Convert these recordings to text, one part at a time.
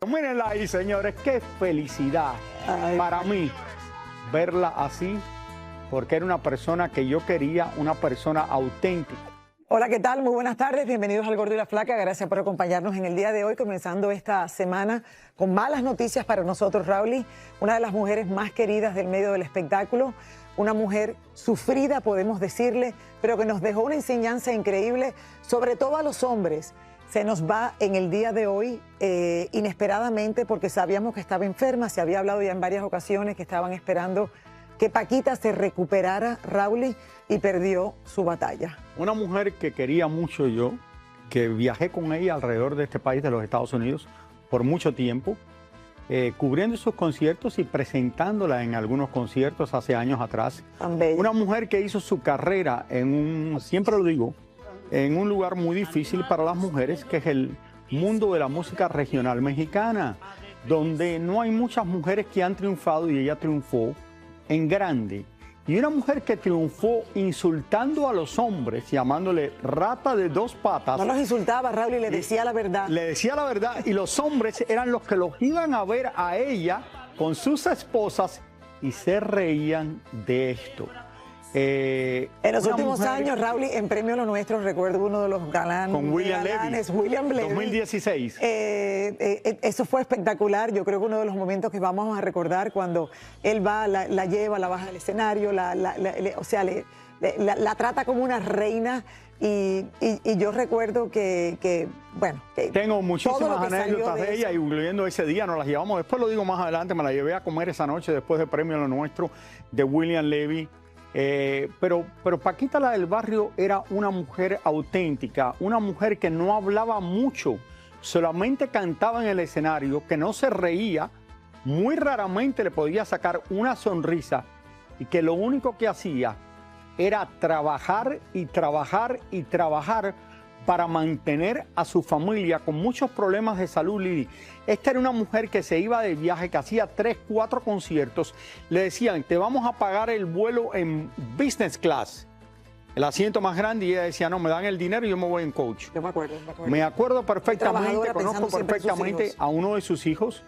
Mírenla ahí, señores, qué felicidad para mí verla así, porque era una persona que yo quería, una persona auténtica. Hola, ¿qué tal? Muy buenas tardes, bienvenidos al Gordo y la Flaca. Gracias por acompañarnos en el día de hoy, comenzando esta semana con malas noticias para nosotros. Rauly, una de las mujeres más queridas del medio del espectáculo, una mujer sufrida, podemos decirle, pero que nos dejó una enseñanza increíble, sobre todo a los hombres. Se nos va en el día de hoy inesperadamente porque sabíamos que estaba enferma, se había hablado ya en varias ocasiones que estaban esperando que Paquita se recuperara, Rauly, y perdió su batalla. Una mujer que quería mucho yo, que viajé con ella alrededor de este país, de los Estados Unidos, por mucho tiempo, cubriendo sus conciertos y presentándola en algunos conciertos hace años atrás. Tan bella. Una mujer que hizo su carrera en un, siempre lo digo, en un lugar muy difícil para las mujeres, que es el mundo de la música regional mexicana, donde no hay muchas mujeres que han triunfado y ella triunfó en grande. Y una mujer que triunfó insultando a los hombres, llamándole rata de dos patas. No los insultaba, Rauly, le decía la verdad. Le decía la verdad y los hombres eran los que los iban a ver a ella con sus esposas y se reían de esto. En los últimos años, Rauly, en Premio Lo Nuestro, recuerdo uno de los galanes. Con William Levy. William Levy. 2016. Eso fue espectacular. Yo creo que uno de los momentos que vamos a recordar cuando él va, la lleva, la baja del escenario, la trata como una reina. Y yo recuerdo que tengo muchísimas anécdotas de ella, incluyendo ese día, nos las llevamos. Después lo digo más adelante, me la llevé a comer esa noche después del Premio Lo Nuestro de William Levy. Pero Paquita, la del barrio, era una mujer auténtica, una mujer que no hablaba mucho, solamente cantaba en el escenario, que no se reía, muy raramente le podía sacar una sonrisa y que lo único que hacía era trabajar y trabajar y trabajar para mantener a su familia con muchos problemas de salud, Lili. Esta era una mujer que se iba de viaje, que hacía 3, 4 conciertos. Le decían, te vamos a pagar el vuelo en business class, el asiento más grande, y ella decía, no, me dan el dinero y yo me voy en coach. Yo me acuerdo. Me acuerdo perfectamente, conozco perfectamente a uno de sus hijos.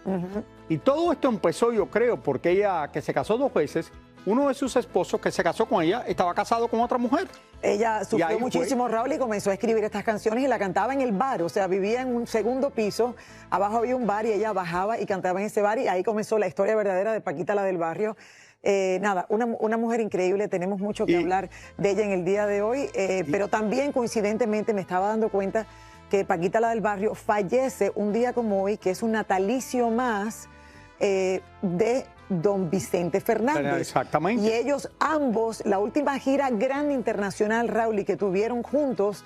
Y todo esto empezó, yo creo, porque ella, que se casó 2 veces, uno de sus esposos que se casó con ella estaba casado con otra mujer. Ella sufrió muchísimo, Rauly, y comenzó a escribir estas canciones y la cantaba en el bar. O sea, vivía en un segundo piso, abajo había un bar y ella bajaba y cantaba en ese bar, y ahí comenzó la historia verdadera de Paquita, la del barrio. Nada, una mujer increíble, tenemos mucho que hablar de ella en el día de hoy, pero también coincidentemente me estaba dando cuenta que Paquita, la del barrio, fallece un día como hoy, que es un natalicio más de don Vicente Fernández. Exactamente. Y ellos ambos, la última gira grande internacional, Rauly, que tuvieron juntos,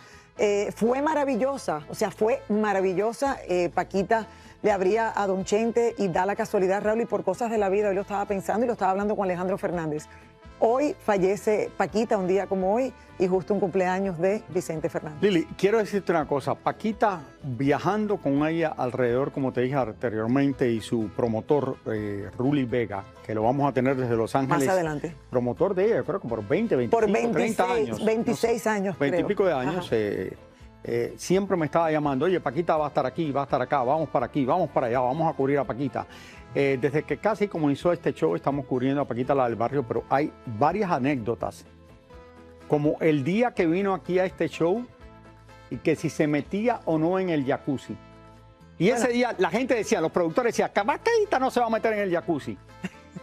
fue maravillosa. O sea, fue maravillosa. Paquita le abría a don Chente y da la casualidad, Rauly, por cosas de la vida. Hoy lo estaba pensando y lo estaba hablando con Alejandro Fernández. Hoy fallece Paquita, un día como hoy, y justo un cumpleaños de Vicente Fernández. Lili, quiero decirte una cosa. Paquita, viajando con ella alrededor, como te dije anteriormente, y su promotor, Rully Vega, que lo vamos a tener desde Los Ángeles. Más adelante. Promotor de ella, yo creo que por 20, 25, por 26, 30 años. 26 años, 20 y creo. pico de años. Siempre me estaba llamando, oye, Paquita va a estar aquí, va a estar acá, vamos para aquí, vamos para allá, vamos a cubrir a Paquita. Desde que casi comenzó este show estamos cubriendo a Paquita, la del barrio, pero hay varias anécdotas, como el día que vino aquí a este show y que si se metía o no en el jacuzzi. Y ese día la gente decía, los productores decían, que Paquita no se va a meter en el jacuzzi.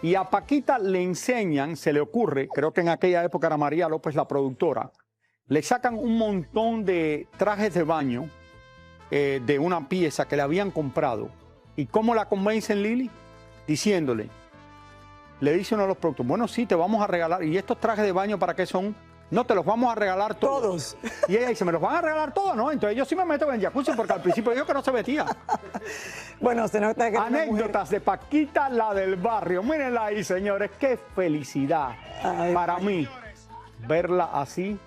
Y a Paquita le enseñan, se le ocurre, creo que en aquella época era María López la productora, le sacan un montón de trajes de baño de una pieza que le habían comprado. ¿Y cómo la convencen, Lili? Diciéndole, le dice uno de los productos, bueno, sí, te vamos a regalar. ¿Y estos trajes de baño para qué son? No, te los vamos a regalar todos. Y ella dice, ¿me los van a regalar todos? No, entonces yo sí me meto en el jacuzzi porque al principio dijo que no se metía. Bueno, se nota que anécdotas de Paquita, la del barrio. Mírenla ahí, señores, qué felicidad para mí verla así,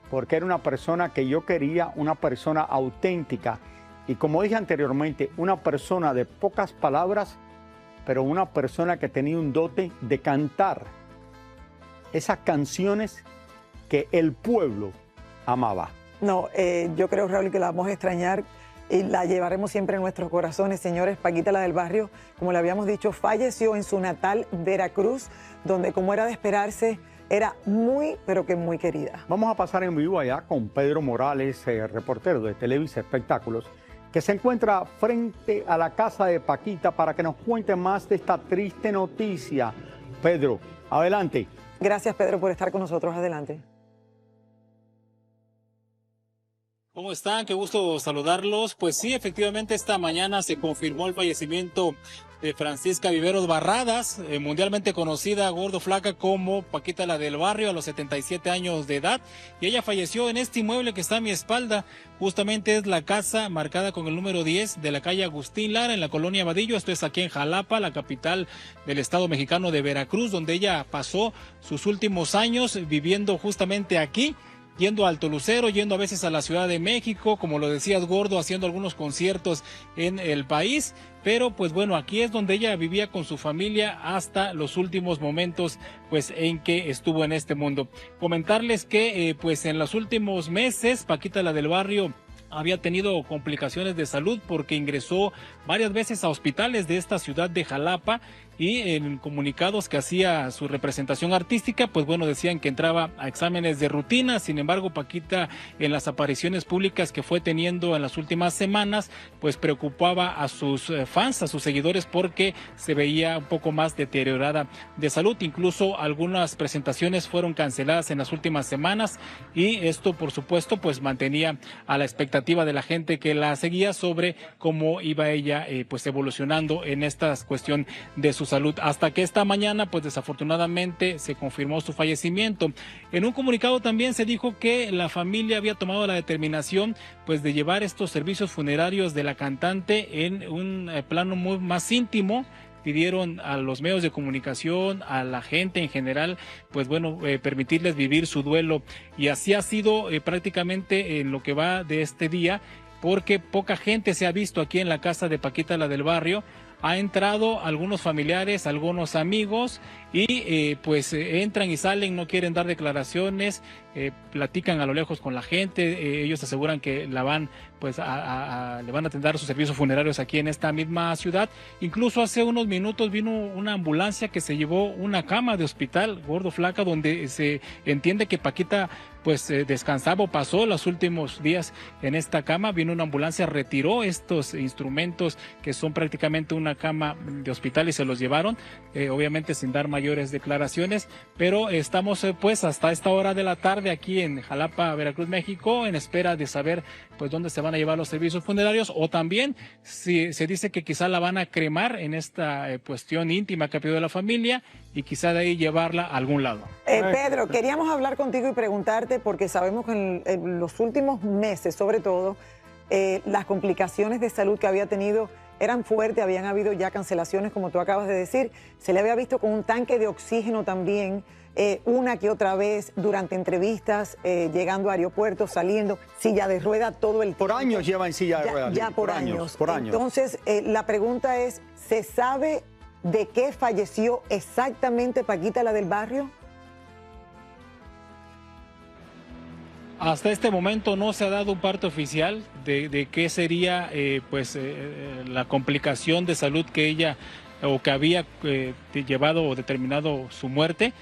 porque era una persona que yo quería, una persona auténtica. Y como dije anteriormente, una persona de pocas palabras, pero una persona que tenía un dote de cantar esas canciones que el pueblo amaba. No, yo creo, Rauly, que la vamos a extrañar y la llevaremos siempre en nuestros corazones. Señores, Paquita, la del barrio, como le habíamos dicho, falleció en su natal Veracruz, donde, como era de esperarse, era muy, pero que muy querida. Vamos a pasar en vivo allá con Pedro Morales, reportero de Televisa Espectáculos, que se encuentra frente a la casa de Paquita para que nos cuente más de esta triste noticia. Pedro, adelante. Gracias, Pedro, por estar con nosotros. Adelante. ¿Cómo están? Qué gusto saludarlos. Pues sí, efectivamente esta mañana se confirmó el fallecimiento de Francisca Viveros Barradas, mundialmente conocida, gordo flaca, como Paquita la del barrio, a los 77 años de edad. Y ella falleció en este inmueble que está a mi espalda. Justamente es la casa marcada con el número 10 de la calle Agustín Lara, en la colonia Vadillo. Esto es aquí en Jalapa, la capital del estado mexicano de Veracruz, donde ella pasó sus últimos años viviendo justamente aquí, yendo a Alto Lucero, yendo a veces a la Ciudad de México, como lo decías, gordo, haciendo algunos conciertos en el país. Pero pues bueno, aquí es donde ella vivía con su familia hasta los últimos momentos pues en que estuvo en este mundo. Comentarles que pues en los últimos meses Paquita la del barrio había tenido complicaciones de salud porque ingresó varias veces a hospitales de esta ciudad de Jalapa, y en comunicados que hacía su representación artística, pues bueno, decían que entraba a exámenes de rutina. Sin embargo, Paquita, en las apariciones públicas que fue teniendo en las últimas semanas, pues preocupaba a sus fans, a sus seguidores, porque se veía un poco más deteriorada de salud. Incluso algunas presentaciones fueron canceladas en las últimas semanas, y esto, por supuesto, pues mantenía a la expectativa de la gente que la seguía sobre cómo iba ella pues evolucionando en esta cuestión de su salud, hasta que esta mañana pues desafortunadamente se confirmó su fallecimiento. En un comunicado también se dijo que la familia había tomado la determinación pues de llevar estos servicios funerarios de la cantante en un plano muy más íntimo. Pidieron a los medios de comunicación, a la gente en general, pues bueno, permitirles vivir su duelo, y así ha sido prácticamente en lo que va de este día, porque poca gente se ha visto aquí en la casa de Paquita la del barrio. Ha entrado algunos familiares, algunos amigos, y pues entran y salen, no quieren dar declaraciones, platican a lo lejos con la gente. Ellos aseguran que la van pues le van a atender sus servicios funerarios aquí en esta misma ciudad. Incluso hace unos minutos vino una ambulancia que se llevó una cama de hospital, gordo flaca, donde se entiende que Paquita pues descansaba o pasó los últimos días en esta cama. Vino una ambulancia, retiró estos instrumentos que son prácticamente una cama de hospital y se los llevaron, obviamente sin dar mayores declaraciones. Pero estamos pues hasta esta hora de la tarde aquí en Jalapa, Veracruz, México, en espera de saber pues dónde se van a llevar los servicios funerarios, o también si se dice que quizá la van a cremar en esta cuestión íntima que ha pedido la familia, y quizá de ahí llevarla a algún lado. Pedro, queríamos hablar contigo y preguntarte, porque sabemos que en los últimos meses, sobre todo, las complicaciones de salud que había tenido eran fuertes. Habían habido ya cancelaciones, como tú acabas de decir. Se le había visto con un tanque de oxígeno también, una que otra vez durante entrevistas, llegando a aeropuertos, saliendo, silla de rueda todo el tiempo. Por años lleva en silla de ruedas. Ya por años. Por años. Entonces, la pregunta es, ¿se sabe de qué falleció exactamente Paquita la del barrio? Hasta este momento no se ha dado un parte oficial de qué sería la complicación de salud que ella o que había llevado o determinado su muerte.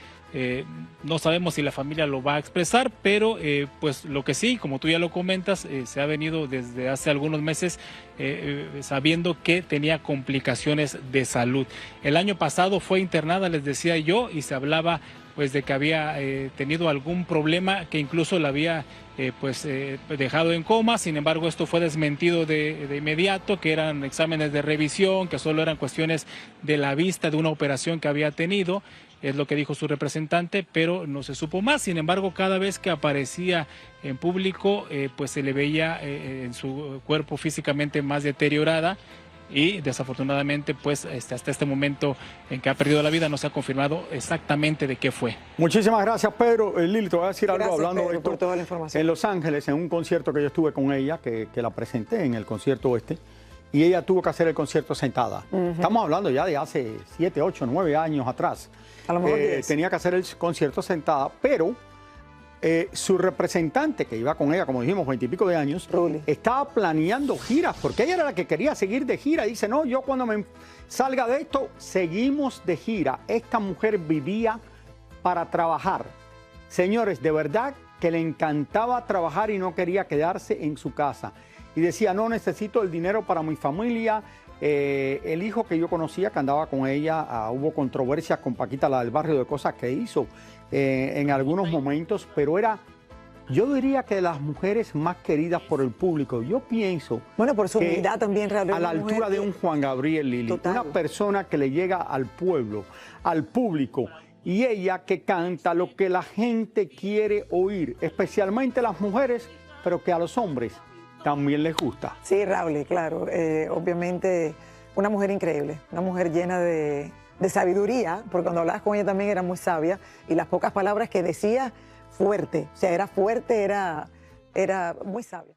No sabemos si la familia lo va a expresar, pero pues lo que sí, como tú ya lo comentas, se ha venido desde hace algunos meses sabiendo que tenía complicaciones de salud. El año pasado fue internada, les decía yo, y se hablaba pues de que había tenido algún problema que incluso la había dejado en coma. Sin embargo, esto fue desmentido de inmediato, que eran exámenes de revisión, que solo eran cuestiones de la vista de una operación que había tenido. Es lo que dijo su representante, pero no se supo más. Sin embargo, cada vez que aparecía en público, pues se le veía en su cuerpo físicamente más deteriorada, y desafortunadamente pues hasta este momento en que ha perdido la vida no se ha confirmado exactamente de qué fue. Muchísimas gracias, Pedro. Lili, te voy a decir algo hablando Pedro, de esto. por toda la información. En Los Ángeles, en un concierto que yo estuve con ella, que la presenté en el concierto y ella tuvo que hacer el concierto sentada. Estamos hablando ya de hace 7, 8, 9 años atrás. A lo mejor 10. Tenía que hacer el concierto sentada, pero su representante, que iba con ella, como dijimos, 20 y pico de años, Ruli, estaba planeando giras, porque ella era la que quería seguir de gira. Dice, no, yo cuando me salga de esto, seguimos de gira. Esta mujer vivía para trabajar. Señores, de verdad que le encantaba trabajar y no quería quedarse en su casa. Y decía, no, necesito el dinero para mi familia. El hijo que yo conocía, que andaba con ella, hubo controversias con Paquita, la del barrio, de cosas que hizo en algunos momentos, pero era, yo diría que de las mujeres más queridas por el público. Yo pienso... bueno, por su humildad también, a la altura de un Juan Gabriel, Lili. Total. Una persona que le llega al pueblo, al público, y ella que canta lo que la gente quiere oír, especialmente las mujeres, pero que a los hombres también les gusta. Sí, Raúl, claro. Obviamente, una mujer increíble, una mujer llena de sabiduría, porque cuando hablabas con ella también era muy sabia, y las pocas palabras que decía, fuerte. O sea, era fuerte, era muy sabia.